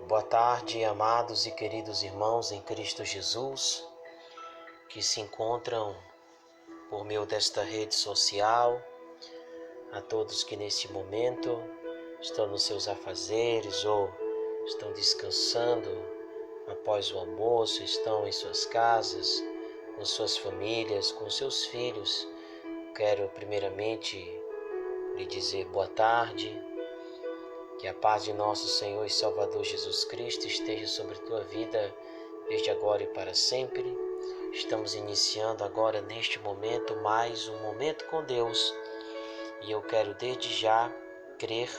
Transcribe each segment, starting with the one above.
Boa tarde, amados e queridos irmãos em Cristo Jesus, que se encontram por meio desta rede social, a todos que neste momento estão nos seus afazeres ou estão descansando após o almoço, estão em suas casas, com suas famílias, com seus filhos. Quero primeiramente lhe dizer boa tarde. Que a paz de nosso Senhor e Salvador Jesus Cristo esteja sobre tua vida, desde agora e para sempre. Estamos iniciando agora, neste momento, mais um momento com Deus. E eu quero desde já crer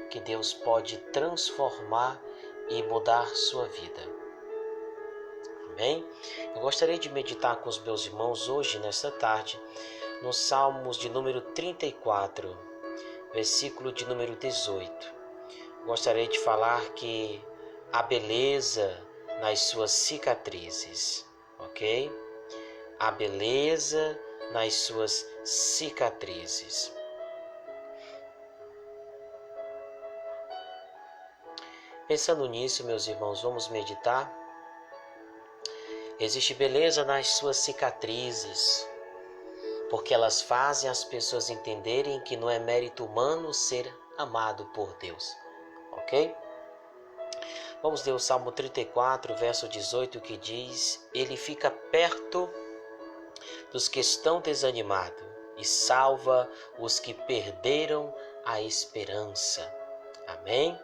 que Deus pode transformar e mudar sua vida. Amém? Eu gostaria de meditar com os meus irmãos hoje, nesta tarde, nos Salmos de número 34, versículo de número 18. Gostaria de falar que a beleza nas suas cicatrizes, ok? A beleza nas suas cicatrizes. Pensando nisso, meus irmãos, vamos meditar. Existe beleza nas suas cicatrizes, porque elas fazem as pessoas entenderem que não é mérito humano ser amado por Deus. Ok? Vamos ler o Salmo 34, verso 18, que diz: Ele fica perto dos que estão desanimados e salva os que perderam a esperança. Amém?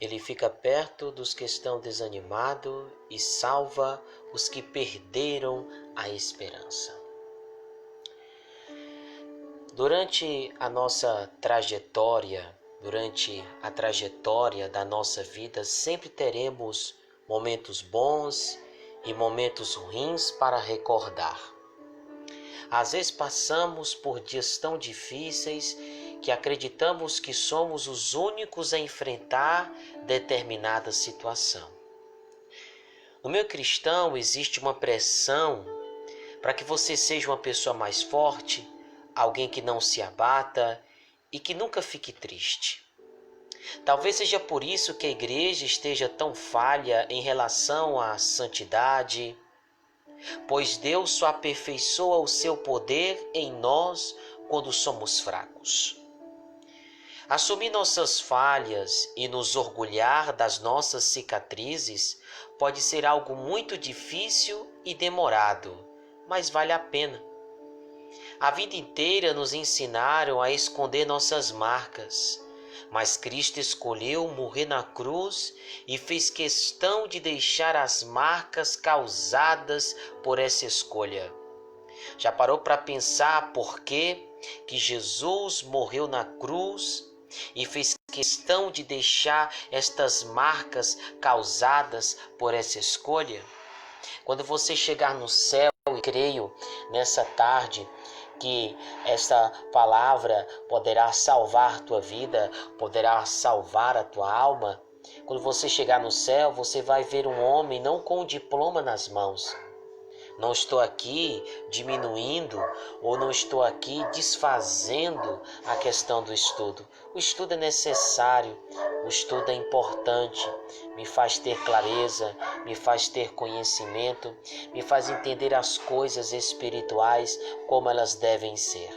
Ele fica perto dos que estão desanimados e salva os que perderam a esperança. Durante a nossa trajetória, durante a trajetória da nossa vida, sempre teremos momentos bons e momentos ruins para recordar. Às vezes passamos por dias tão difíceis que acreditamos que somos os únicos a enfrentar determinada situação. No meio cristão existe uma pressão para que você seja uma pessoa mais forte, alguém que não se abata e que nunca fique triste. Talvez seja por isso que a igreja esteja tão falha em relação à santidade, pois Deus só aperfeiçoa o seu poder em nós quando somos fracos. Assumir nossas falhas e nos orgulhar das nossas cicatrizes pode ser algo muito difícil e demorado, mas vale a pena. A vida inteira nos ensinaram a esconder nossas marcas, mas Cristo escolheu morrer na cruz e fez questão de deixar as marcas causadas por essa escolha. Já parou para pensar por que Jesus morreu na cruz e fez questão de deixar estas marcas causadas por essa escolha? Quando você chegar no céu, e creio nessa tarde que essa palavra poderá salvar a tua vida, poderá salvar a tua alma. Quando você chegar no céu, você vai ver um homem não com um diploma nas mãos. Não estou aqui diminuindo ou não estou aqui desfazendo a questão do estudo. O estudo é necessário, o estudo é importante, me faz ter clareza, me faz ter conhecimento, me faz entender as coisas espirituais como elas devem ser.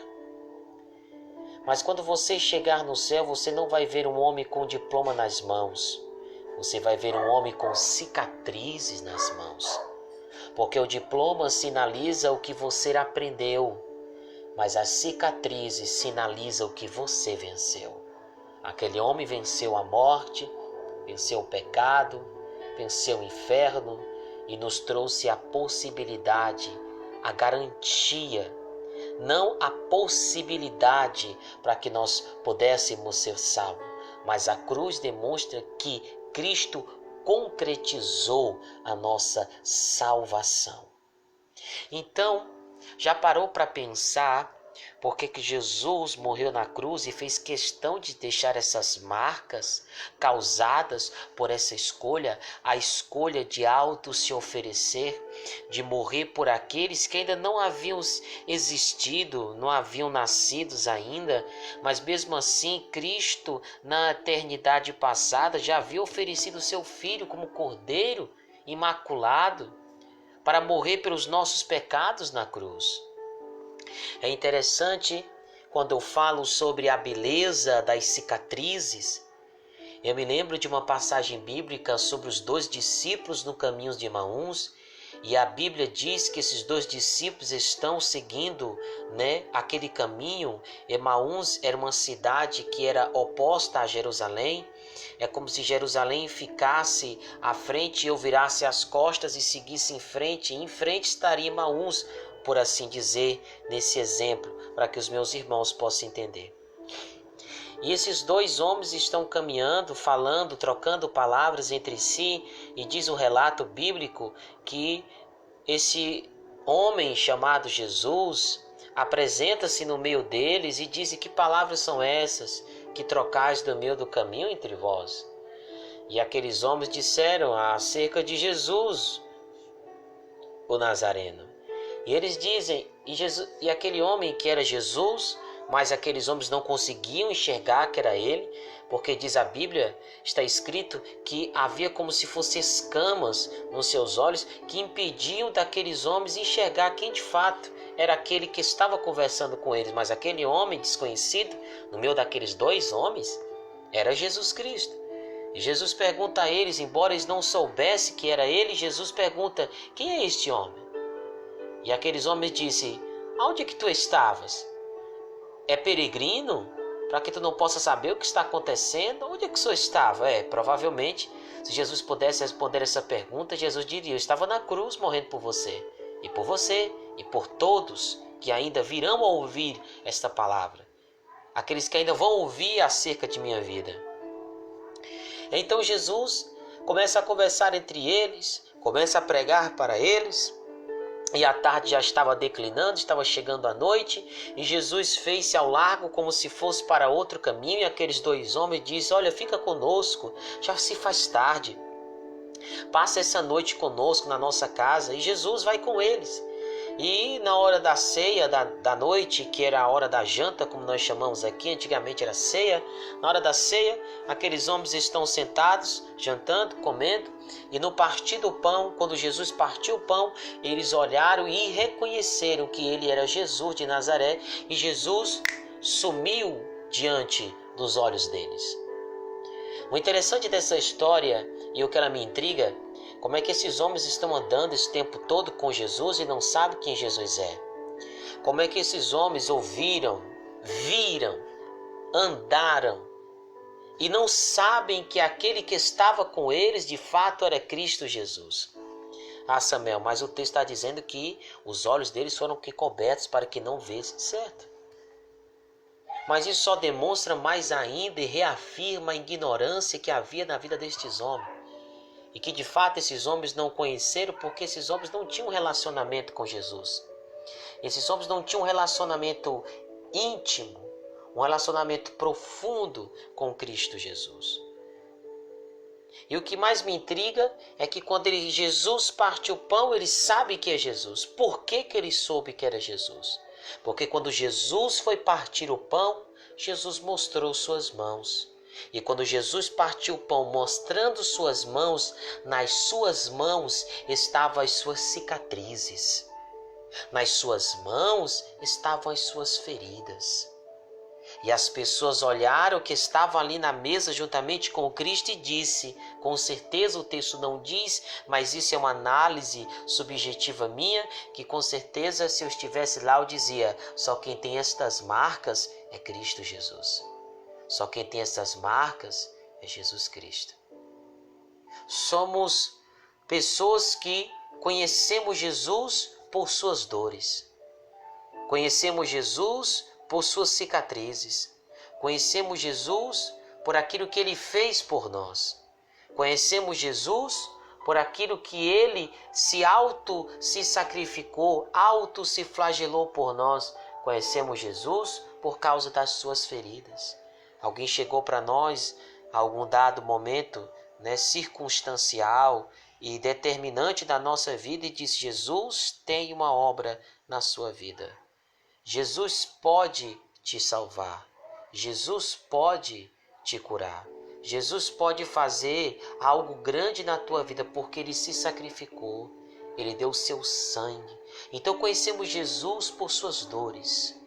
Mas quando você chegar no céu, você não vai ver um homem com diploma nas mãos. Você vai ver um homem com cicatrizes nas mãos. Porque o diploma sinaliza o que você aprendeu, mas as cicatrizes sinalizam o que você venceu. Aquele homem venceu a morte, venceu o pecado, venceu o inferno e nos trouxe a possibilidade, a garantia, não a possibilidade para que nós pudéssemos ser salvos, mas a cruz demonstra que Cristo concretizou a nossa salvação. Então, já parou para pensar por que Jesus morreu na cruz e fez questão de deixar essas marcas causadas por essa escolha, a escolha de auto se oferecer, de morrer por aqueles que ainda não haviam existido, não haviam nascido ainda, mas mesmo assim Cristo, na eternidade passada, já havia oferecido seu Filho como Cordeiro imaculado para morrer pelos nossos pecados na cruz. É interessante quando eu falo sobre a beleza das cicatrizes. Eu me lembro de uma passagem bíblica sobre os 2 discípulos no caminho de Emaús, e a Bíblia diz que esses 2 discípulos estão seguindo, aquele caminho. Emaús era uma cidade que era oposta a Jerusalém. É como se Jerusalém ficasse à frente e eu virasse as costas e seguisse em frente. E em frente estaria Emaús, por assim dizer, nesse exemplo, para que os meus irmãos possam entender. E esses 2 homens estão caminhando, falando, trocando palavras entre si, e diz o relato bíblico que esse homem chamado Jesus apresenta-se no meio deles e diz: que palavras são essas que trocais do meio do caminho entre vós? E aqueles homens disseram acerca de Jesus, o Nazareno. E eles dizem, e aquele homem que era Jesus, mas aqueles homens não conseguiam enxergar que era ele, porque diz a Bíblia, está escrito que havia como se fossem escamas nos seus olhos que impediam daqueles homens enxergar quem de fato era aquele que estava conversando com eles. Mas aquele homem desconhecido, no meio daqueles 2 homens, era Jesus Cristo. E Jesus pergunta a eles, embora eles não soubessem que era ele, Jesus pergunta: quem é este homem? E aqueles homens dizem: aonde é que tu estavas? É peregrino? Para que tu não possa saber o que está acontecendo? Onde é que o senhor estava? Provavelmente, se Jesus pudesse responder essa pergunta, Jesus diria: eu estava na cruz morrendo por você, e por todos que ainda virão a ouvir esta palavra. Aqueles que ainda vão ouvir acerca de minha vida. Então Jesus começa a conversar entre eles, começa a pregar para eles. E a tarde já estava declinando, estava chegando a noite, e Jesus fez-se ao largo como se fosse para outro caminho, e aqueles 2 homens dizem: olha, fica conosco, já se faz tarde, passa essa noite conosco na nossa casa. E Jesus vai com eles. E na hora da ceia da noite, que era a hora da janta, como nós chamamos aqui, antigamente era ceia. Na hora da ceia, aqueles homens estão sentados, jantando, comendo. E no partir do pão, quando Jesus partiu o pão, eles olharam e reconheceram que ele era Jesus de Nazaré. E Jesus sumiu diante dos olhos deles. O interessante dessa história, e o que ela me intriga, como é que esses homens estão andando esse tempo todo com Jesus e não sabem quem Jesus é? Como é que esses homens ouviram, viram, andaram e não sabem que aquele que estava com eles de fato era Cristo Jesus? Ah, Samuel, mas o texto está dizendo que os olhos deles foram cobertos para que não vissem, certo? Mas isso só demonstra mais ainda e reafirma a ignorância que havia na vida destes homens. E que de fato esses homens não conheceram porque esses homens não tinham um relacionamento com Jesus. Esses homens não tinham um relacionamento íntimo, um relacionamento profundo com Cristo Jesus. E o que mais me intriga é que quando Jesus parte o pão, ele sabe que é Jesus. Por que ele soube que era Jesus? Porque quando Jesus foi partir o pão, Jesus mostrou suas mãos. E quando Jesus partiu o pão mostrando suas mãos, nas suas mãos estavam as suas cicatrizes. Nas suas mãos estavam as suas feridas. E as pessoas olharam que estavam ali na mesa juntamente com Cristo e disse, com certeza o texto não diz, mas isso é uma análise subjetiva minha, que com certeza se eu estivesse lá eu dizia, só quem tem estas marcas é Cristo Jesus. Só quem tem essas marcas é Jesus Cristo. Somos pessoas que conhecemos Jesus por suas dores. Conhecemos Jesus por suas cicatrizes. Conhecemos Jesus por aquilo que Ele fez por nós. Conhecemos Jesus por aquilo que Ele se sacrificou, se flagelou por nós. Conhecemos Jesus por causa das suas feridas. Alguém chegou para nós, a algum dado momento, circunstancial, e determinante da nossa vida e diz: Jesus tem uma obra na sua vida. Jesus pode te salvar. Jesus pode te curar. Jesus pode fazer algo grande na tua vida porque Ele se sacrificou. Ele deu o seu sangue. Então conhecemos Jesus por suas dores.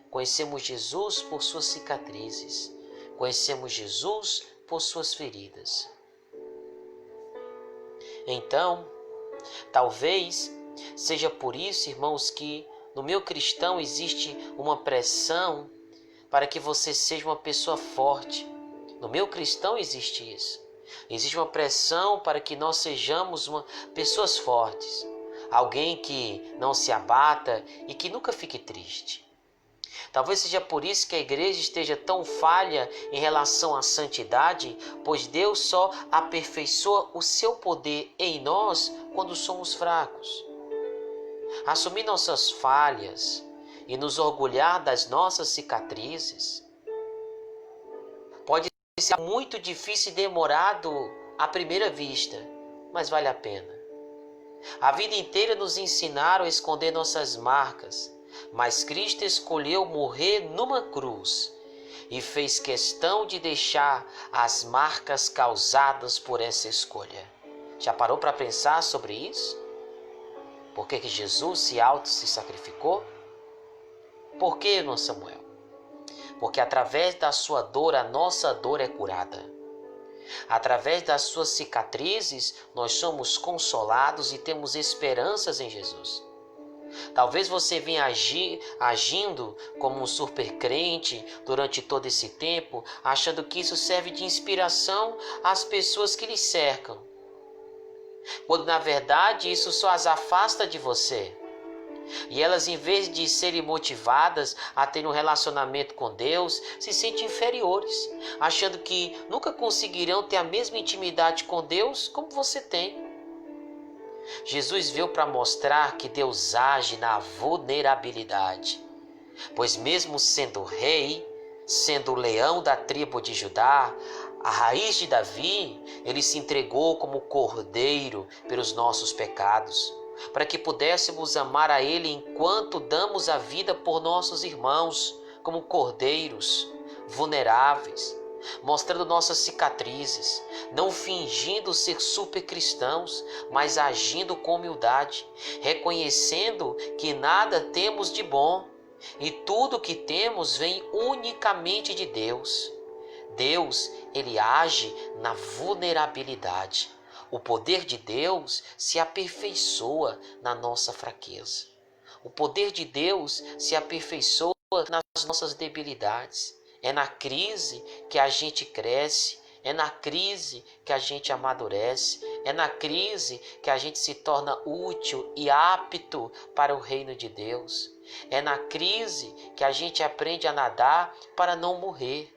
Conhecemos Jesus por suas cicatrizes. Conhecemos Jesus por suas feridas. Então, talvez seja por isso, irmãos, que no meio cristão existe uma pressão para que você seja uma pessoa forte. No meio cristão existe isso. Existe uma pressão para que nós sejamos pessoas fortes. Alguém que não se abata e que nunca fique triste. Talvez seja por isso que a igreja esteja tão falha em relação à santidade, pois Deus só aperfeiçoa o seu poder em nós quando somos fracos. Assumir nossas falhas e nos orgulhar das nossas cicatrizes pode ser muito difícil e demorado à primeira vista, mas vale a pena. A vida inteira nos ensinaram a esconder nossas marcas, mas Cristo escolheu morrer numa cruz e fez questão de deixar as marcas causadas por essa escolha. Já parou para pensar sobre isso? Por que Jesus se sacrificou? Por que, irmão Samuel? Porque através da sua dor, a nossa dor é curada. Através das suas cicatrizes, nós somos consolados e temos esperanças em Jesus. Talvez você venha agindo como um super crente durante todo esse tempo, achando que isso serve de inspiração às pessoas que lhe cercam. Quando na verdade isso só as afasta de você. E elas, em vez de serem motivadas a ter um relacionamento com Deus, se sentem inferiores, achando que nunca conseguirão ter a mesma intimidade com Deus como você tem. Jesus veio para mostrar que Deus age na vulnerabilidade, pois mesmo sendo rei, sendo o leão da tribo de Judá, a raiz de Davi, ele se entregou como cordeiro pelos nossos pecados, para que pudéssemos amar a ele enquanto damos a vida por nossos irmãos, como cordeiros vulneráveis, mostrando nossas cicatrizes, não fingindo ser super cristãos, mas agindo com humildade, reconhecendo que nada temos de bom e tudo que temos vem unicamente de Deus. Deus, ele age na vulnerabilidade. O poder de Deus se aperfeiçoa na nossa fraqueza. O poder de Deus se aperfeiçoa nas nossas debilidades. É na crise que a gente cresce, é na crise que a gente amadurece, é na crise que a gente se torna útil e apto para o reino de Deus. É na crise que a gente aprende a nadar para não morrer.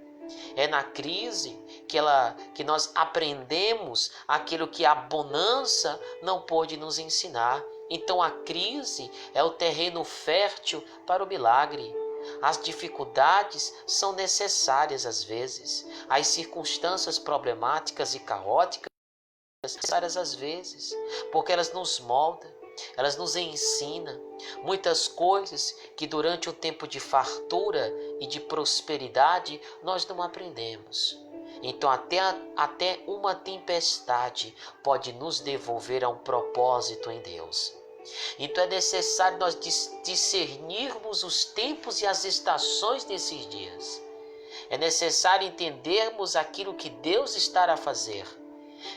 É na crise que nós aprendemos aquilo que a bonança não pôde nos ensinar. Então a crise é o terreno fértil para o milagre. As dificuldades são necessárias às vezes. As circunstâncias problemáticas e caóticas são necessárias às vezes, porque elas nos moldam, elas nos ensinam muitas coisas que durante o tempo de fartura e de prosperidade nós não aprendemos. Então até uma tempestade pode nos devolver a um propósito em Deus. Então é necessário nós discernirmos os tempos e as estações desses dias. É necessário entendermos aquilo que Deus está a fazer.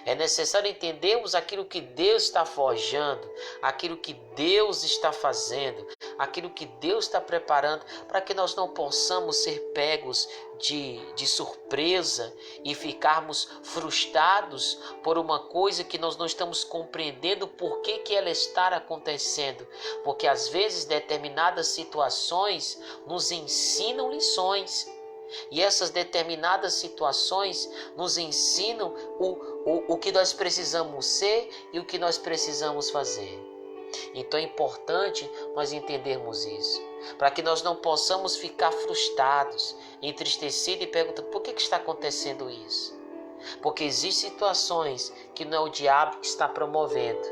É necessário entendermos aquilo que Deus está forjando, aquilo que Deus está fazendo, aquilo que Deus está preparando, para que nós não possamos ser pegos de surpresa e ficarmos frustrados por uma coisa que nós não estamos compreendendo por que ela está acontecendo. Porque às vezes determinadas situações nos ensinam lições. E essas determinadas situações nos ensinam o que nós precisamos ser e o que nós precisamos fazer. Então é importante nós entendermos isso, para que nós não possamos ficar frustrados, entristecidos e perguntando por que está acontecendo isso. Porque existem situações que não é o diabo que está promovendo,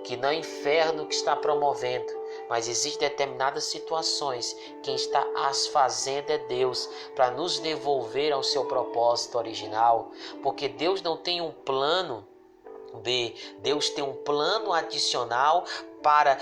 que não é o inferno que está promovendo, mas existem determinadas situações que quem está as fazendo é Deus, para nos devolver ao seu propósito original. Porque Deus não tem um plano B, Deus tem um plano adicional para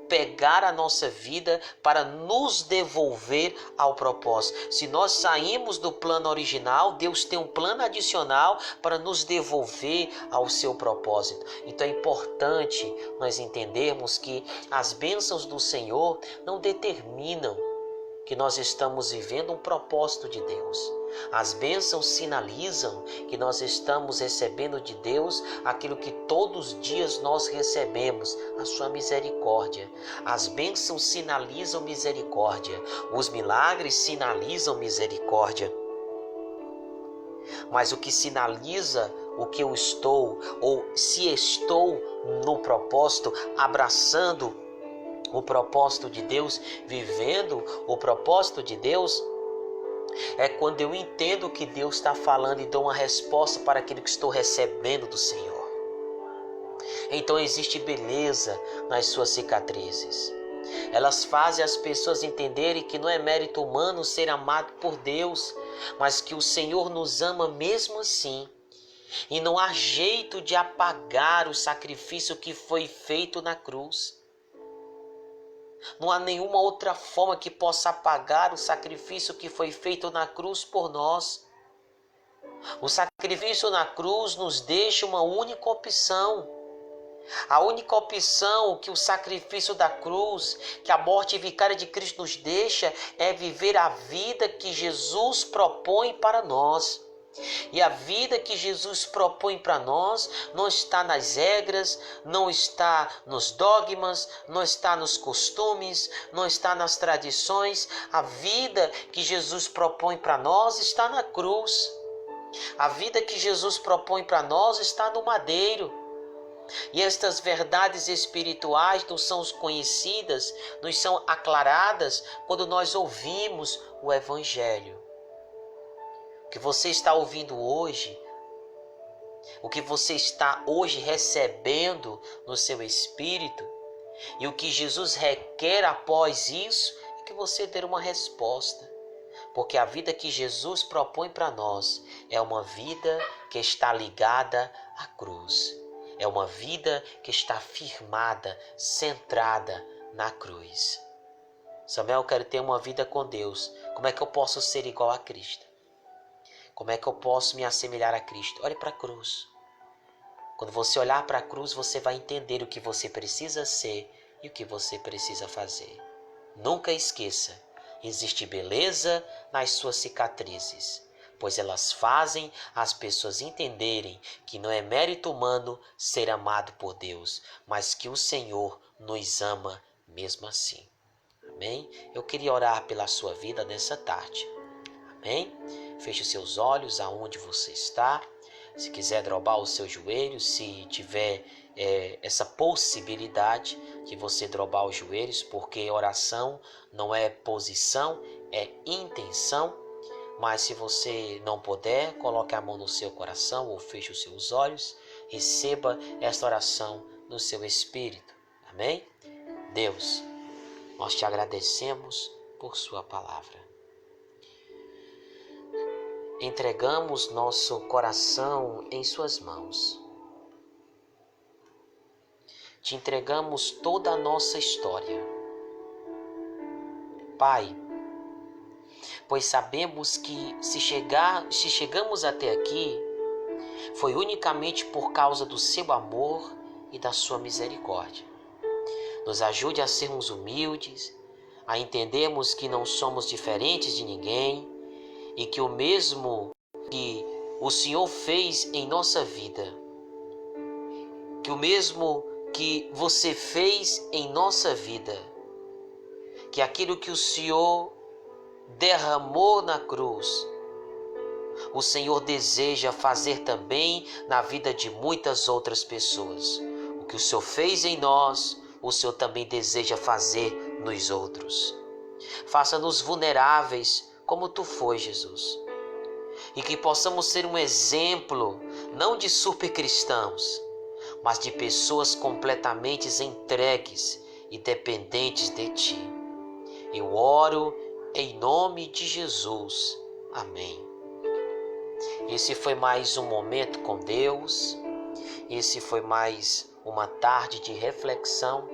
pegar a nossa vida, para nos devolver ao propósito. Se nós saímos do plano original, Deus tem um plano adicional para nos devolver ao seu propósito. Então é importante nós entendermos que as bênçãos do Senhor não determinam que nós estamos vivendo um propósito de Deus. As bênçãos sinalizam que nós estamos recebendo de Deus aquilo que todos os dias nós recebemos, a sua misericórdia. As bênçãos sinalizam misericórdia, os milagres sinalizam misericórdia. Mas o que sinaliza o que eu estou, ou se estou no propósito, abraçando o propósito de Deus, vivendo o propósito de Deus, é quando eu entendo o que Deus está falando e dou uma resposta para aquilo que estou recebendo do Senhor. Então existe beleza nas suas cicatrizes. Elas fazem as pessoas entenderem que não é mérito humano ser amado por Deus, mas que o Senhor nos ama mesmo assim. E não há jeito de apagar o sacrifício que foi feito na cruz. Não há nenhuma outra forma que possa apagar o sacrifício que foi feito na cruz por nós. O sacrifício na cruz nos deixa uma única opção. A única opção que o sacrifício da cruz, que a morte vicária de Cristo nos deixa, é viver a vida que Jesus propõe para nós. E a vida que Jesus propõe para nós não está nas regras, não está nos dogmas, não está nos costumes, não está nas tradições. A vida que Jesus propõe para nós está na cruz. A vida que Jesus propõe para nós está no madeiro. E estas verdades espirituais nos são conhecidas, nos são aclaradas quando nós ouvimos o Evangelho. O que você está ouvindo hoje, o que você está hoje recebendo no seu espírito, e o que Jesus requer após isso, é que você dê uma resposta. Porque a vida que Jesus propõe para nós é uma vida que está ligada à cruz. É uma vida que está firmada, centrada na cruz. Samuel, eu quero ter uma vida com Deus. Como é que eu posso ser igual a Cristo? Como é que eu posso me assemelhar a Cristo? Olhe para a cruz. Quando você olhar para a cruz, você vai entender o que você precisa ser e o que você precisa fazer. Nunca esqueça, existe beleza nas suas cicatrizes, pois elas fazem as pessoas entenderem que não é mérito humano ser amado por Deus, mas que o Senhor nos ama mesmo assim. Amém? Eu queria orar pela sua vida nessa tarde. Amém? Feche seus olhos aonde você está. Se quiser dobrar os seus joelhos, se tiver essa possibilidade de você dobrar os joelhos, porque oração não é posição, é intenção. Mas se você não puder, coloque a mão no seu coração ou feche os seus olhos. Receba esta oração no seu espírito. Amém? Deus, nós te agradecemos por sua palavra. Entregamos nosso coração em suas mãos. Te entregamos toda a nossa história. Pai, pois sabemos que se chegamos até aqui, foi unicamente por causa do seu amor e da sua misericórdia. Nos ajude a sermos humildes, a entendermos que não somos diferentes de ninguém, e que o mesmo que o Senhor fez em nossa vida, que o mesmo que você fez em nossa vida, que aquilo que o Senhor derramou na cruz, o Senhor deseja fazer também na vida de muitas outras pessoas. O que o Senhor fez em nós, o Senhor também deseja fazer nos outros. Faça-nos vulneráveis como tu foi, Jesus. e que possamos ser um exemplo, não de supercristãos, mas de pessoas completamente entregues e dependentes de Ti. Eu oro em nome de Jesus. Amém. Esse foi mais um momento com Deus. Esse foi mais uma tarde de reflexão.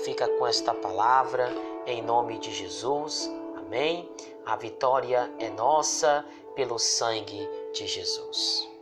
Fica com esta palavra em nome de Jesus. Amém. A vitória é nossa pelo sangue de Jesus.